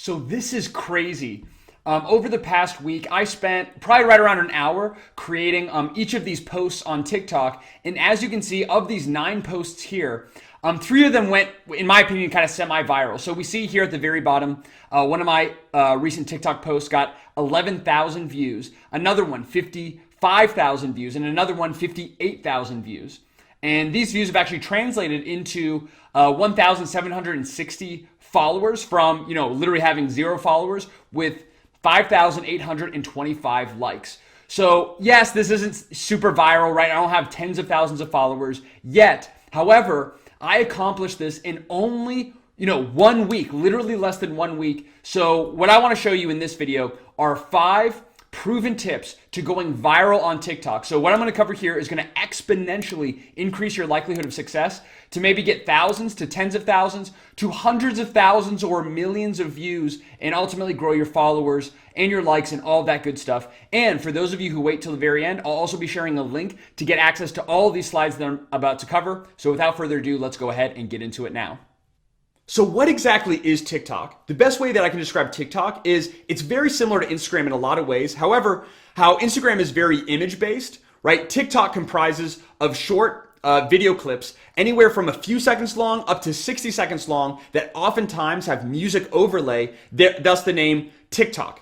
So this is crazy. Over the past week, I spent probably right around an hour creating each of these posts on TikTok. And as you can see, of these 9 posts here, 3 of them went, in my opinion, kind of semi-viral. So we see here at the very bottom, one of my recent TikTok posts got 11,000 views, another one 55,000 views, and another one 58,000 views. And these views have actually translated into 1,760 followers from, literally having 0 followers with 5,825 likes. So yes, this isn't super viral, right? I don't have tens of thousands of followers yet. However, I accomplished this in only, 1 week, literally less than 1 week. So what I want to show you in this video are 5 proven tips to going viral on TikTok. So what I'm going to cover here is going to exponentially increase your likelihood of success to maybe get thousands to tens of thousands to hundreds of thousands or millions of views, and ultimately grow your followers and your likes and all of that good stuff. And for those of you who wait till the very end, I'll also be sharing a link to get access to all of these slides that I'm about to cover. So without further ado, let's go ahead and get into it now. So what exactly is TikTok? The best way that I can describe TikTok is it's very similar to Instagram in a lot of ways. However, how Instagram is very image-based, right? TikTok comprises of short video clips anywhere from a few seconds long up to 60 seconds long that oftentimes have music overlay, thus the name TikTok.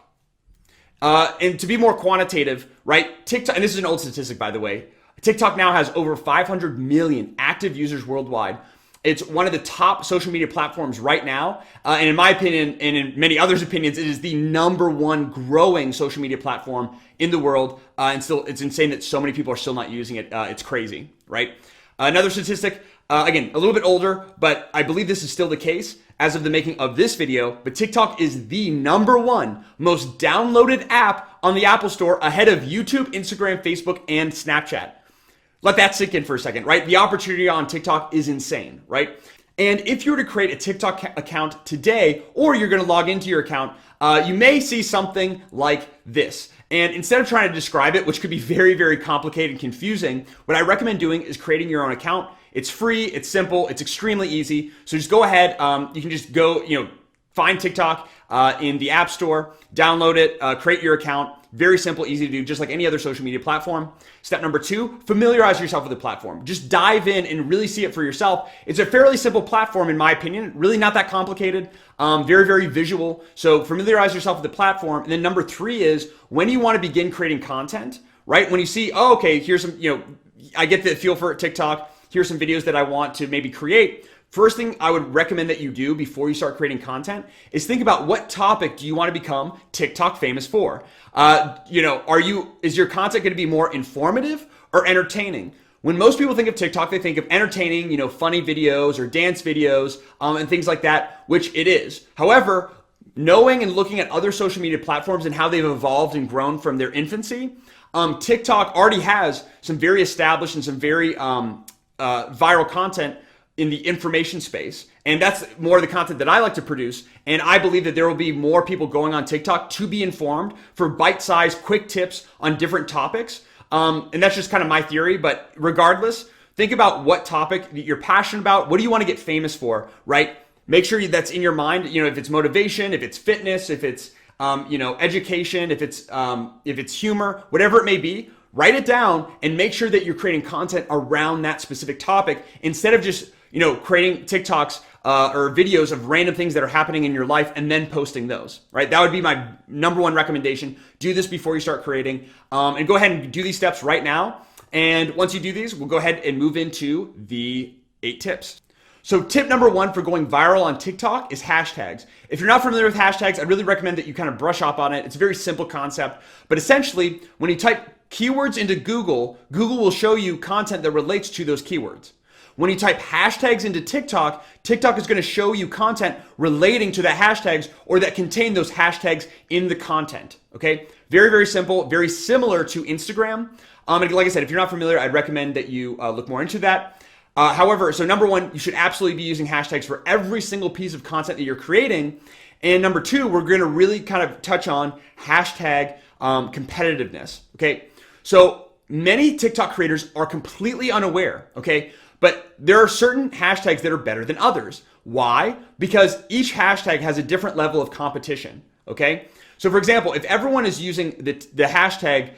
And to be more quantitative, right? TikTok, and this is an old statistic, by the way, TikTok now has over 500 million active users worldwide. It's one of the top social media platforms right now. And in my opinion, and in many others' opinions, it is the #1 growing social media platform in the world. And still, it's insane that so many people are still not using it. It's crazy, right? Another statistic, again, a little bit older, but I believe this is still the case as of the making of this video. But TikTok is the #1 most downloaded app on the Apple Store, ahead of YouTube, Instagram, Facebook, and Snapchat. Let that sink in for a second, right? The opportunity on TikTok is insane, right? And if you were to create a TikTok account today, or you're going to log into your account, you may see something like this. And instead of trying to describe it, which could be very, very complicated and confusing, what I recommend doing is creating your own account. It's free, it's simple, it's extremely easy. So just go ahead, you can just go, find TikTok in the App Store, download it, create your account. Very simple, easy to do, just like any other social media platform. Step number 2, familiarize yourself with the platform. Just dive in and really see it for yourself. It's a fairly simple platform, in my opinion, really not that complicated, very, very visual. So familiarize yourself with the platform. And then number 3 is when you want to begin creating content, right? When you see, oh, okay, here's some, I get the feel for TikTok. Here's some videos that I want to maybe create. First thing I would recommend that you do before you start creating content is think about what topic do you want to become TikTok famous for? Is your content going to be more informative or entertaining? When most people think of TikTok, they think of entertaining, funny videos or dance videos and things like that, which it is. However, knowing and looking at other social media platforms and how they've evolved and grown from their infancy, TikTok already has some very established and some very viral content in the information space. And that's more the content that I like to produce. And I believe that there will be more people going on TikTok to be informed for bite-sized, quick tips on different topics. And that's just kind of my theory. But regardless, think about what topic that you're passionate about. What do you want to get famous for, right? Make sure that's in your mind. If it's motivation, if it's fitness, if it's education, if it's humor, whatever it may be, write it down and make sure that you're creating content around that specific topic instead of just creating TikToks or videos of random things that are happening in your life and then posting those, right? That would be my #1 recommendation. Do this before you start creating, and go ahead and do these steps right now. And once you do these, we'll go ahead and move into the 8 tips. So tip #1 for going viral on TikTok is hashtags. If you're not familiar with hashtags, I really recommend that you kind of brush up on it. It's a very simple concept, but essentially when you type keywords into Google, Google will show you content that relates to those keywords. When you type hashtags into TikTok, TikTok is going to show you content relating to the hashtags or that contain those hashtags in the content. Okay? Very, very simple, very similar to Instagram. And like I said, if you're not familiar, I'd recommend that you look more into that. However, so #1, you should absolutely be using hashtags for every single piece of content that you're creating. And number 2, we're going to really kind of touch on hashtag competitiveness. Okay? So many TikTok creators are completely unaware, okay? But there are certain hashtags that are better than others. Why? Because each hashtag has a different level of competition, okay? So for example, if everyone is using the hashtag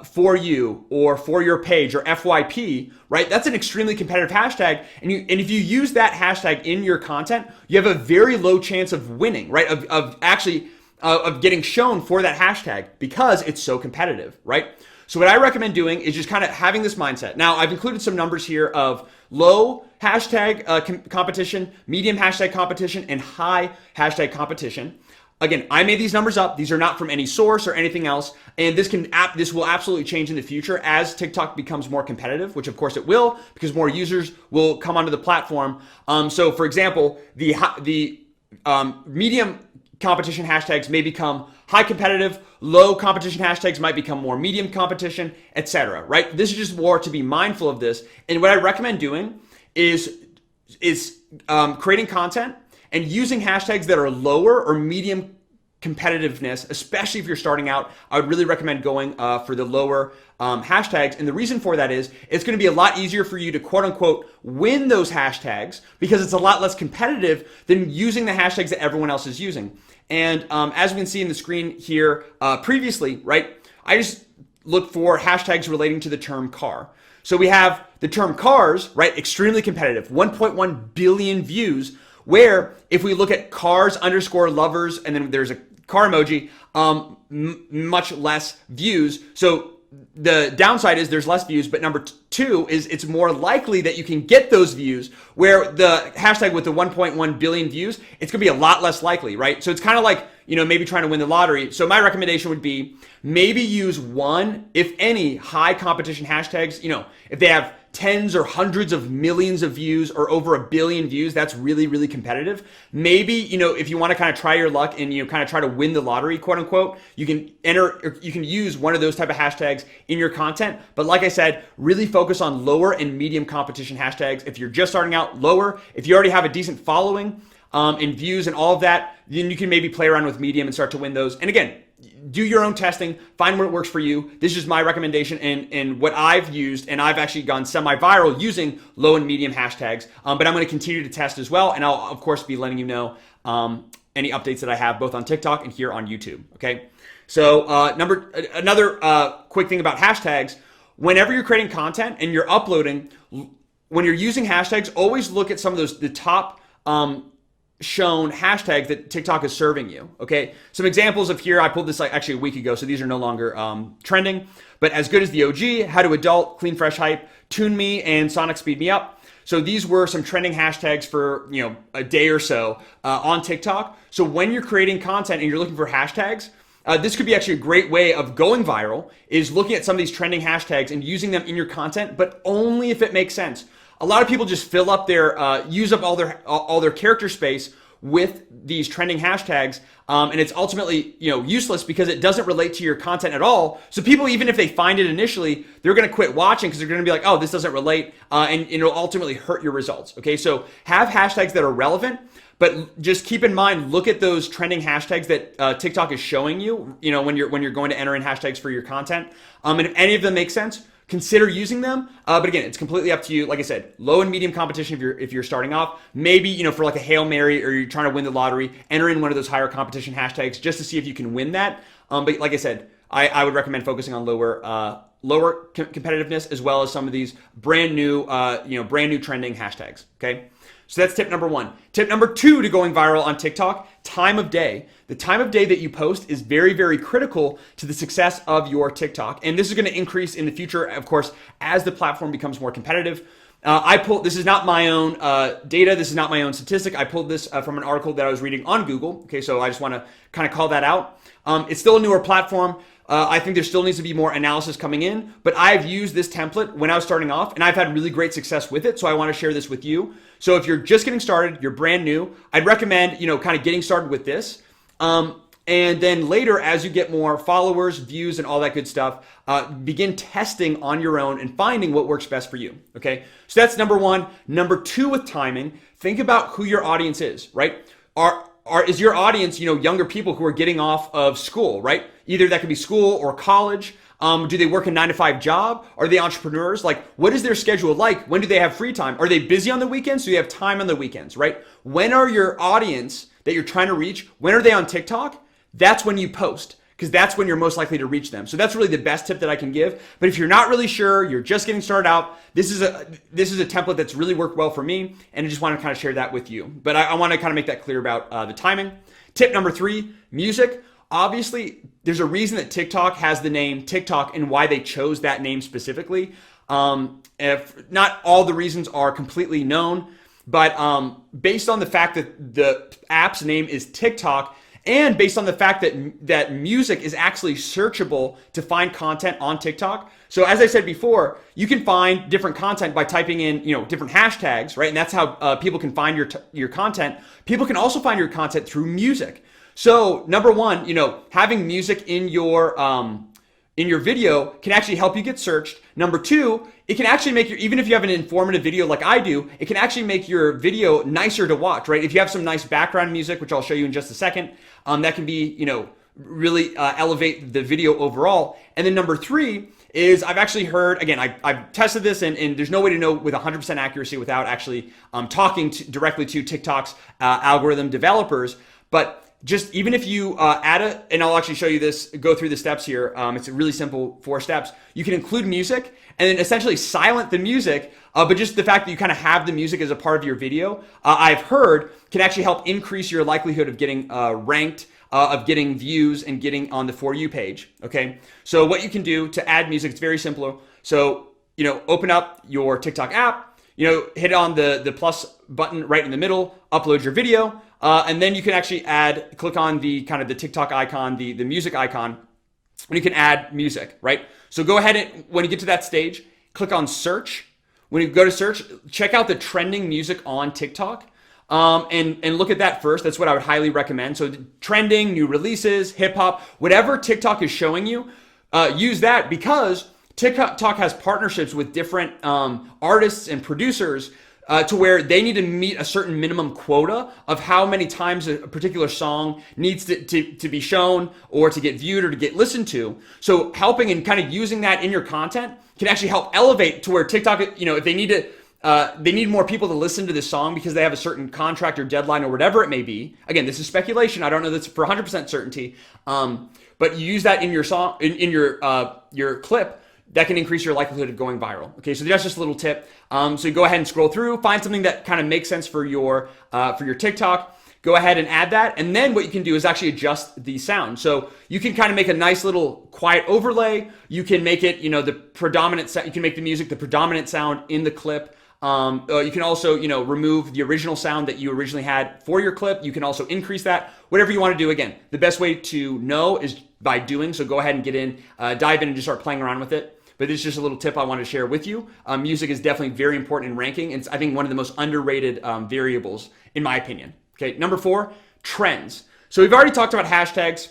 for you or for your page or FYP, right? That's an extremely competitive hashtag. And if you use that hashtag in your content, you have a very low chance of winning, right? Of getting shown for that hashtag because it's so competitive, right? So what I recommend doing is just kind of having this mindset. Now, I've included some numbers here of low hashtag competition, medium hashtag competition, and high hashtag competition. Again, I made these numbers up. These are not from any source or anything else. And this will absolutely change in the future as TikTok becomes more competitive, which of course it will, because more users will come onto the platform. So for example, the medium competition hashtags may become high competitive, low competition hashtags might become more medium competition, etc. Right? This is just more to be mindful of this. And what I recommend doing is creating content and using hashtags that are lower or medium competitiveness, especially if you're starting out. I would really recommend going for the lower hashtags. And the reason for that is it's going to be a lot easier for you to quote unquote win those hashtags because it's a lot less competitive than using the hashtags that everyone else is using. And as we can see in the screen here previously, right, I just look for hashtags relating to the term car. So we have the term cars, right, extremely competitive, 1.1 billion views, where if we look at cars underscore lovers, and then there's a car emoji, much less views. So the downside is there's less views, but number two is it's more likely that you can get those views, where the hashtag with the 1.1 billion views, it's gonna be a lot less likely, right? So it's kind of like, maybe trying to win the lottery. So my recommendation would be maybe use one, if any, high competition hashtags. If they have tens or hundreds of millions of views or over 1 billion views, that's really, really competitive. Maybe, if you want to kind of try your luck and kind of try to win the lottery, quote unquote, you can use one of those type of hashtags in your content. But like I said, really focus on lower and medium competition hashtags. If you're just starting out, lower. If you already have a decent following and views and all of that, then you can maybe play around with medium and start to win those. And again, do your own testing, find what works for you. This is just my recommendation and what I've used, and I've actually gone semi-viral using low and medium hashtags, but I'm going to continue to test as well, and I'll of course be letting you know any updates that I have both on TikTok and here on YouTube, okay? So another quick thing about hashtags, whenever you're creating content and you're uploading, when you're using hashtags, always look at some of the top shown hashtags that TikTok is serving you, okay? Some examples of here, I pulled this actually a week ago, so these are no longer trending, but As Good as the OG, How to Adult, Clean Fresh Hype, Tune Me, and Sonic Speed Me Up. So these were some trending hashtags for, a day or so on TikTok. So when you're creating content and you're looking for hashtags, this could be actually a great way of going viral, is looking at some of these trending hashtags and using them in your content, but only if it makes sense. A lot of people just fill up use up all their character space with these trending hashtags, and it's ultimately useless because it doesn't relate to your content at all. So people, even if they find it initially, they're going to quit watching because they're going to be like, oh, this doesn't relate, and it'll ultimately hurt your results. Okay, so have hashtags that are relevant, but just keep in mind, look at those trending hashtags that TikTok is showing you. When you're going to enter in hashtags for your content, and if any of them make sense, consider using them. But again, it's completely up to you. Like I said, low and medium competition if you're starting off. Maybe, for like a Hail Mary or you're trying to win the lottery, enter in one of those higher competition hashtags just to see if you can win that. But like I said, I would recommend focusing on lower competitiveness, as well as some of these brand new trending hashtags. Okay. So that's tip number one. Tip number two to going viral on TikTok, time of day. The time of day that you post is very, very critical to the success of your TikTok. And this is going to increase in the future, of course, as the platform becomes more competitive. This is not my own data. This is not my own statistic. I pulled this from an article that I was reading on Google. Okay, so I just want to kind of call that out. It's still a newer platform. I think there still needs to be more analysis coming in, but I've used this template when I was starting off, and I've had really great success with it. So I want to share this with you. So if you're just getting started, you're brand new, I'd recommend, kind of getting started with this. And then later, as you get more followers, views, and all that good stuff, begin testing on your own and finding what works best for you. Okay. So that's number one. Number two, with timing, think about who your audience is, right? is your audience, younger people who are getting off of school, right? Either that could be school or college. Do they work a 9-to-5 job? Are they entrepreneurs? Like, what is their schedule like? When do they have free time? Are they busy on the weekends? Do they have time on the weekends, right? When are your audience that you're trying to reach, when are they on TikTok? That's when you post, because that's when you're most likely to reach them. So that's really the best tip that I can give. But if you're not really sure, you're just getting started out, this is a template that's really worked well for me, and I just want to kind of share that with you. But I want to kind of make that clear about the timing. Tip number 3, music. Obviously, there's a reason that TikTok has the name TikTok and why they chose that name specifically. If not all the reasons are completely known, but based on the fact that the app's name is TikTok, and based on the fact that music is actually searchable to find content on TikTok. So as I said before, you can find different content by typing in, different hashtags, right? And that's how people can find your content. People can also find your content through music. So number one, having music in your video can actually help you get searched. Number 2, it can actually make even if you have an informative video like I do, it can actually make your video nicer to watch, right? If you have some nice background music, which I'll show you in just a second, that can be, really elevate the video overall. And then number 3 is I've actually heard, again, I've tested this and there's no way to know with 100% accuracy without actually talking directly to TikTok's algorithm developers, but just even if you and I'll actually show you this, go through the steps here. It's a really simple 4 steps. You can include music and then essentially silent the music, but just the fact that you kind of have the music as a part of your video, I've heard can actually help increase your likelihood of getting ranked, of getting views and getting on the For You page. Okay. So what you can do to add music, it's very simple. So, open up your TikTok app, hit on the plus button right in the middle, upload your video. And then you can actually click on the kind of the TikTok icon, the music icon, and you can add music, right? So go ahead and when you get to that stage, click on search. When you go to search, check out the trending music on TikTok and look at that first. That's what I would highly recommend. So trending, new releases, hip hop, whatever TikTok is showing you, use that because TikTok has partnerships with different artists and producers to where they need to meet a certain minimum quota of how many times a particular song needs to be shown or to get viewed or to get listened to. So helping and kind of using that in your content can actually help elevate to where TikTok, if they need more people to listen to this song because they have a certain contract or deadline or whatever it may be. Again, this is speculation. I don't know this for 100% certainty. But you use that in your song, in your clip, that can increase your likelihood of going viral. Okay, so that's just a little tip. So you go ahead and scroll through, find something that kind of makes sense for your TikTok. Go ahead and add that, and then what you can do is actually adjust the sound. So you can kind of make a nice little quiet overlay. You can make it, the predominant. You can make the music the predominant sound in the clip. You can also, remove the original sound that you originally had for your clip. You can also increase that. Whatever you want to do. Again, the best way to know is by doing. So go ahead and dive in and just start playing around with it. But this is just a little tip I wanted to share with you. Music is definitely very important in ranking. It's, I think, one of the most underrated variables, in my opinion. Okay, number 4, trends. So we've already talked about hashtags,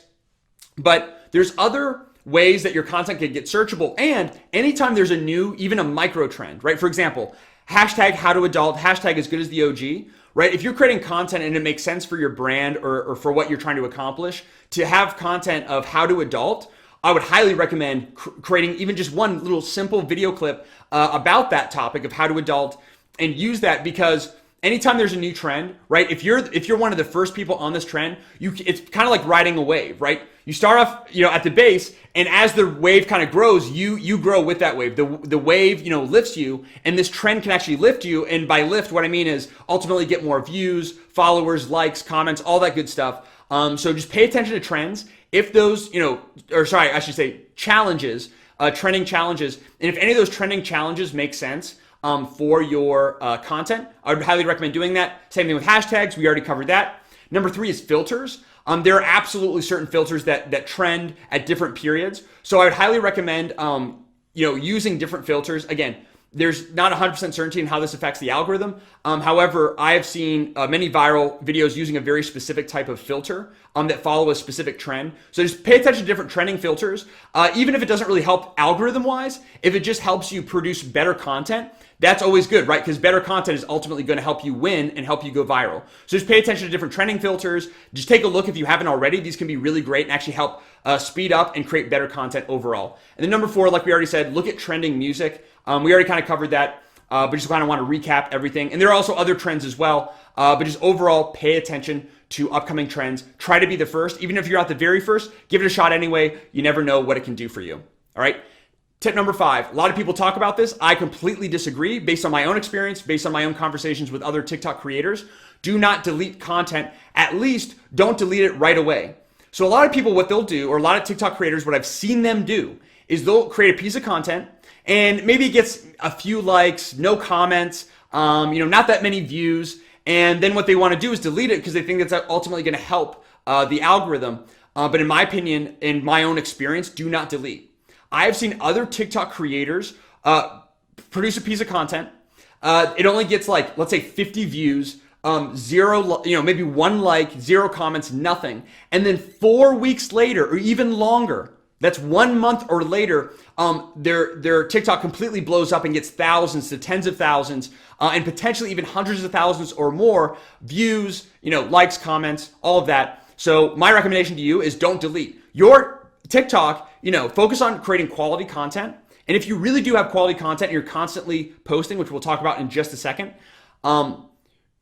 but there's other ways that your content can get searchable. And anytime there's a new, even a micro trend, right? For example, hashtag how to adult, hashtag as good as the OG, right? If you're creating content and it makes sense for your brand or for what you're trying to accomplish, to have content of how to adult, I would highly recommend creating even just one little simple video clip about that topic of how to adult and use that because anytime there's a new trend, right? If you're one of the first people on this trend, it's kind of like riding a wave, right? You start off, at the base, and as the wave kind of grows, you grow with that wave. The wave, lifts you, and this trend can actually lift you. And by lift, what I mean is ultimately get more views, followers, likes, comments, all that good stuff. So just pay attention to trends. If those, challenges, trending challenges, and if any of those trending challenges make sense for your content, I would highly recommend doing that. Same thing with hashtags. We already covered that. Number 3 is filters. There are absolutely certain filters that trend at different periods. So I would highly recommend, using different filters. Again, There's not 100% certainty in how this affects the algorithm. However, I have seen many viral videos using a very specific type of filter that follow a specific trend. So just pay attention to different trending filters. Even if it doesn't really help algorithm-wise, if it just helps you produce better content, that's always good, right? Because better content is ultimately going to help you win and help you go viral. So just pay attention to different trending filters. Just take a look if you haven't already. These can be really great and actually help speed up and create better content overall. And then number 4, like we already said, look at trending music. We already kind of covered that, but just kind of want to recap everything. And there are also other trends as well, but just overall pay attention to upcoming trends. Try to be the first. Even if you're not the very first, give it a shot anyway. You never know what it can do for you. All right. Tip number 5, a lot of people talk about this. I completely disagree based on my own experience, based on my own conversations with other TikTok creators. Do not delete content. At least don't delete it right away. So a lot of people, what they'll do, or a lot of TikTok creators, what I've seen them do is they'll create a piece of content and maybe it gets a few likes, no comments, not that many views. And then what they want to do is delete it because they think that's ultimately going to help the algorithm. But in my opinion, in my own experience, do not delete. I've seen other TikTok creators produce a piece of content. It only gets like, let's say 50 views, zero, maybe 1 like, 0 comments, nothing. And then 4 weeks later, or even longer, that's 1 month or later, their TikTok completely blows up and gets thousands to tens of thousands, and potentially even hundreds of thousands or more views, likes, comments, all of that. So my recommendation to you is don't delete your TikTok. Focus on creating quality content. And if you really do have quality content and you're constantly posting, which we'll talk about in just a second,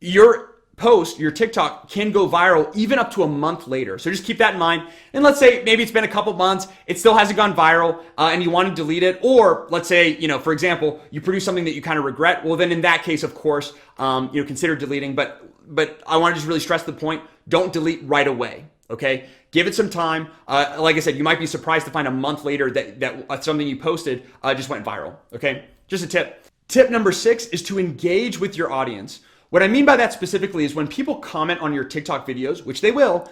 your TikTok can go viral even up to a month later. So just keep that in mind. And let's say maybe it's been a couple months, it still hasn't gone viral, and you want to delete it. Or let's say, for example, you produce something that you kind of regret. Well, then in that case, of course, consider deleting. But I want to just really stress the point, don't delete right away. Okay, give it some time. Like I said, you might be surprised to find a month later that something you posted just went viral. Okay, just a tip. Tip number 6 is to engage with your audience. What I mean by that specifically is when people comment on your TikTok videos, which they will,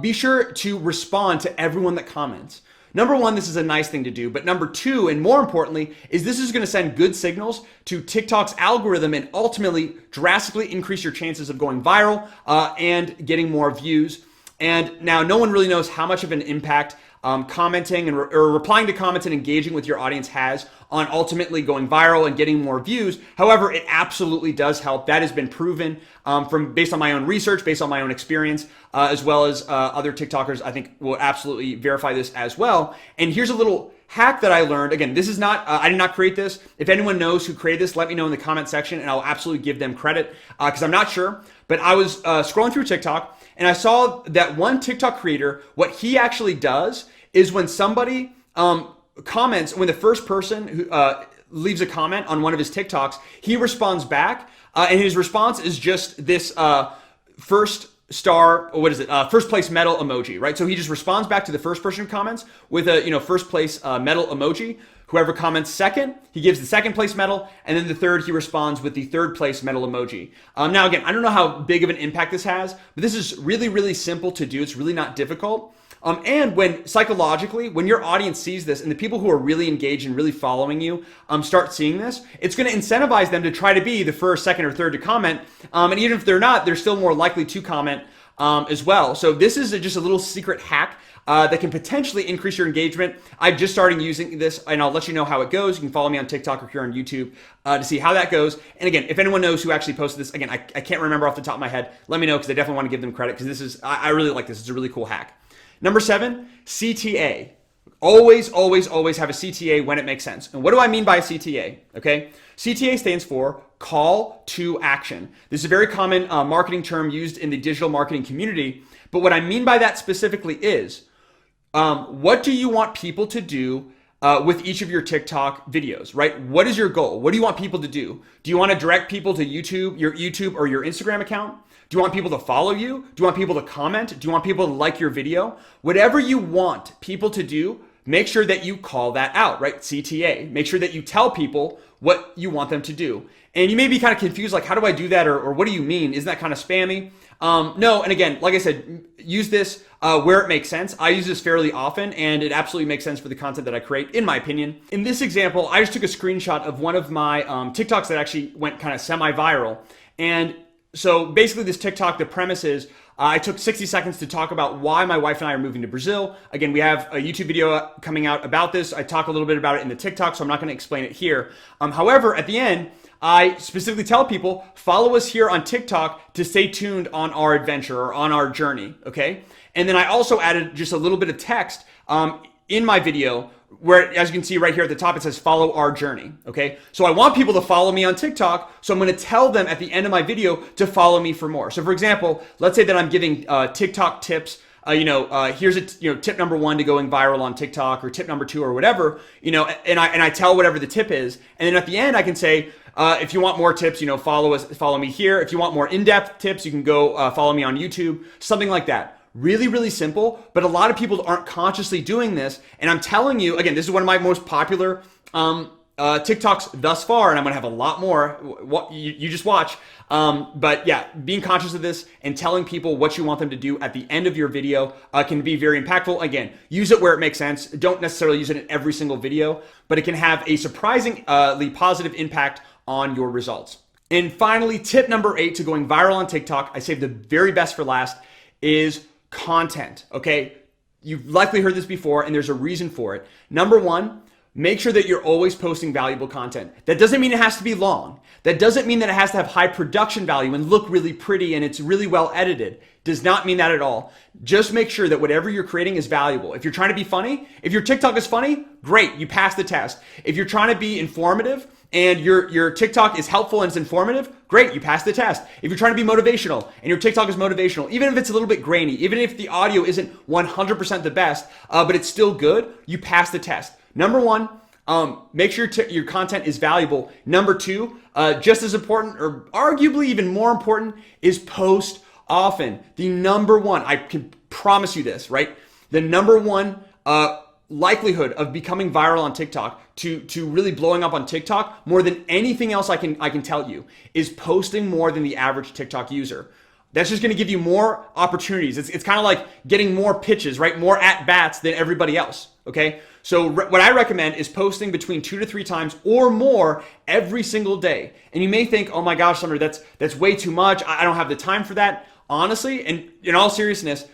be sure to respond to everyone that comments. Number 1, this is a nice thing to do, but number 2, and more importantly, is this is going to send good signals to TikTok's algorithm and ultimately drastically increase your chances of going viral and getting more views. And now no one really knows how much of an impact commenting or replying to comments and engaging with your audience has on ultimately going viral and getting more views. However, it absolutely does help. That has been proven based on my own research, based on my own experience, as well as other TikTokers, I think will absolutely verify this as well. And here's a little hack that I learned. Again, this is not, I did not create this. If anyone knows who created this, let me know in the comment section and I'll absolutely give them credit because I'm not sure. But I was scrolling through TikTok and I saw that one TikTok creator, what he actually does is when somebody comments, when the first person who leaves a comment on one of his TikToks, he responds back, and his response is just this first place medal emoji, right? So he just responds back to the first person who comments with a first place medal emoji. Whoever comments second, he gives the second place medal, and then the third, he responds with the third place medal emoji. Now again, I don't know how big of an impact this has, but this is really, really simple to do. It's really not difficult. And when psychologically, when your audience sees this and the people who are really engaged and really following you start seeing this, it's going to incentivize them to try to be the first, second, or third to comment. And even if they're not, they're still more likely to comment as well. So this is just a little secret hack that can potentially increase your engagement. I'm just starting using this and I'll let you know how it goes. You can follow me on TikTok or here on YouTube to see how that goes. And again, if anyone knows who actually posted this, again, I can't remember off the top of my head. Let me know because I definitely want to give them credit because I really like this. It's a really cool hack. Number 7, CTA. Always, always, always have a CTA when it makes sense. And what do I mean by a CTA? Okay, CTA stands for call to action. This is a very common marketing term used in the digital marketing community. But what I mean by that specifically is, what do you want people to do with each of your TikTok videos, right? What is your goal? What do you want people to do? Do you want to direct people to YouTube, your YouTube or your Instagram account? Do you want people to follow you? Do you want people to comment? Do you want people to like your video? Whatever you want people to do, make sure that you call that out, right? CTA. Make sure that you tell people what you want them to do. And you may be kind of confused, like, how do I do that? Or what do you mean? Isn't that kind of spammy? No, and again, like I said, use this where it makes sense. I use this fairly often, and it absolutely makes sense for the content that I create, in my opinion. In this example, I just took a screenshot of one of my TikToks that actually went kind of semi-viral. And so basically this TikTok, the premise is, I took 60 seconds to talk about why my wife and I are moving to Brazil. Again, we have a YouTube video coming out about this. I talk a little bit about it in the TikTok, so I'm not going to explain it here. However, at the end, I specifically tell people, follow us here on TikTok to stay tuned on our adventure or on our journey, okay? And then I also added just a little bit of text in my video where, as you can see right here at the top, it says follow our journey, okay? So I want people to follow me on TikTok, so I'm gonna tell them at the end of my video to follow me for more. So for example, let's say that I'm giving TikTok tips, here's a tip number 1 to going viral on TikTok, or tip number 2 or whatever, and I tell whatever the tip is. And then at the end I can say, if you want more tips, follow me here. If you want more in-depth tips, you can go follow me on YouTube, something like that. Really, really simple, but a lot of people aren't consciously doing this. And I'm telling you, again, this is one of my most popular TikToks thus far, and I'm gonna have a lot more. You just watch. But yeah, being conscious of this and telling people what you want them to do at the end of your video can be very impactful. Again, use it where it makes sense. Don't necessarily use it in every single video, but it can have a surprisingly positive impact on your results. And finally, tip number 8 to going viral on TikTok, I saved the very best for last, is content, okay? You've likely heard this before, and there's a reason for it. Number 1, make sure that you're always posting valuable content. That doesn't mean it has to be long. That doesn't mean that it has to have high production value and look really pretty and it's really well edited. Does not mean that at all. Just make sure that whatever you're creating is valuable. If you're trying to be funny, if your TikTok is funny, great, you passed the test. If you're trying to be informative and your TikTok is helpful and it's informative, great, you passed the test. If you're trying to be motivational and your TikTok is motivational, even if it's a little bit grainy, even if the audio isn't 100% the best, but it's still good, you passed the test. Number 1, make sure your content is valuable. Number 2, just as important, or arguably even more important, is post often. The number 1, I can promise you this, right? The number 1 likelihood of becoming viral on TikTok, to really blowing up on TikTok, more than anything else I can tell you, is posting more than the average TikTok user. That's just going to give you more opportunities. It's kind of like getting more pitches, right? More at-bats than everybody else, okay? So what I recommend is posting between 2 to 3 times or more every single day. And you may think, oh my gosh, Summer, that's way too much. I don't have the time for that. Honestly, and in all seriousness,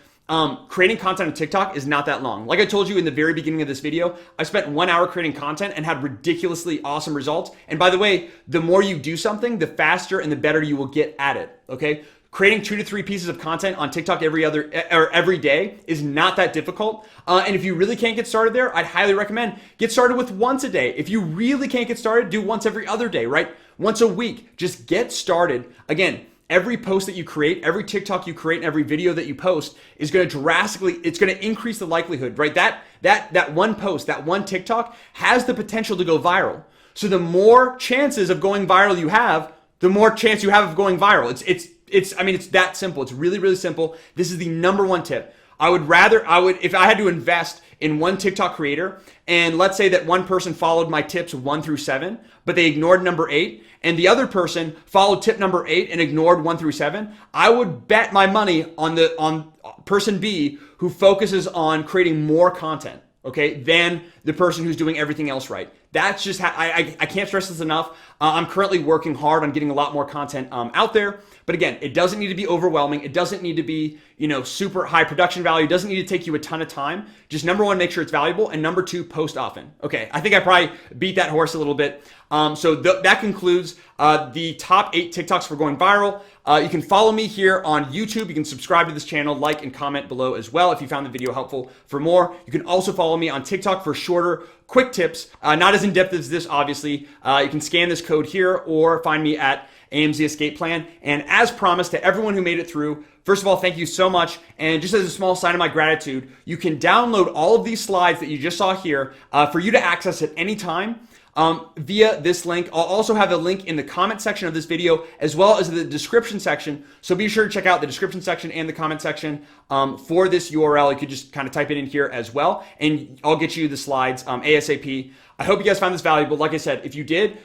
creating content on TikTok is not that long. Like I told you in the very beginning of this video, I spent 1 hour creating content and had ridiculously awesome results. And by the way, the more you do something, the faster and the better you will get at it, okay? Creating 2 to 3 pieces of content on TikTok every day is not that difficult. And if you really can't get started there, I'd highly recommend get started with once a day. If you really can't get started, do once every other day, right? Once a week, just get started. Again, every post that you create, every TikTok you create, and every video that you post is going to it's going to increase the likelihood, right? That one post, that one TikTok has the potential to go viral. So the more chances of going viral you have, the more chance you have of going viral. It's that simple. It's really, really simple. This is the number 1 tip. If I had to invest in one TikTok creator, and let's say that one person followed my tips 1 through 7, but they ignored number 8, and the other person followed tip number 8 and ignored 1 through 7, I would bet my money on person B, who focuses on creating more content, okay, than the person who's doing everything else right. That's just how I can't stress this enough. I'm currently working hard on getting a lot more content out there. But again, it doesn't need to be overwhelming. It doesn't need to be, super high production value. It doesn't need to take you a ton of time. Just number 1, make sure it's valuable. And number 2, post often. Okay, I think I probably beat that horse a little bit. So that concludes the top 8 TikToks for going viral. You can follow me here on YouTube. You can subscribe to this channel, like and comment below as well if you found the video helpful for more. You can also follow me on TikTok for shorter, quick tips. Not as in-depth as this, obviously. You can scan this code here or find me at AMZ Escape Plan. And as promised, to everyone who made it through, first of all, thank you so much. And just as a small sign of my gratitude, you can download all of these slides that you just saw here for you to access at any time. via this link. I'll also have a link in the comment section of this video as well as the description section. So be sure to check out the description section and the comment section for this URL. You could just kind of type it in here as well, and I'll get you the slides ASAP. I hope you guys found this valuable. Like I said, if you did,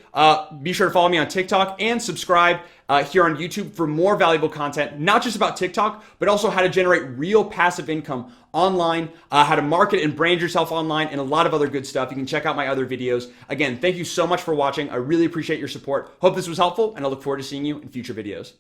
be sure to follow me on TikTok and subscribe here on YouTube for more valuable content, not just about TikTok, but also how to generate real passive income online, how to market and brand yourself online, and a lot of other good stuff. You can check out my other videos. Again, thank you so much for watching. I really appreciate your support. Hope this was helpful, and I look forward to seeing you in future videos.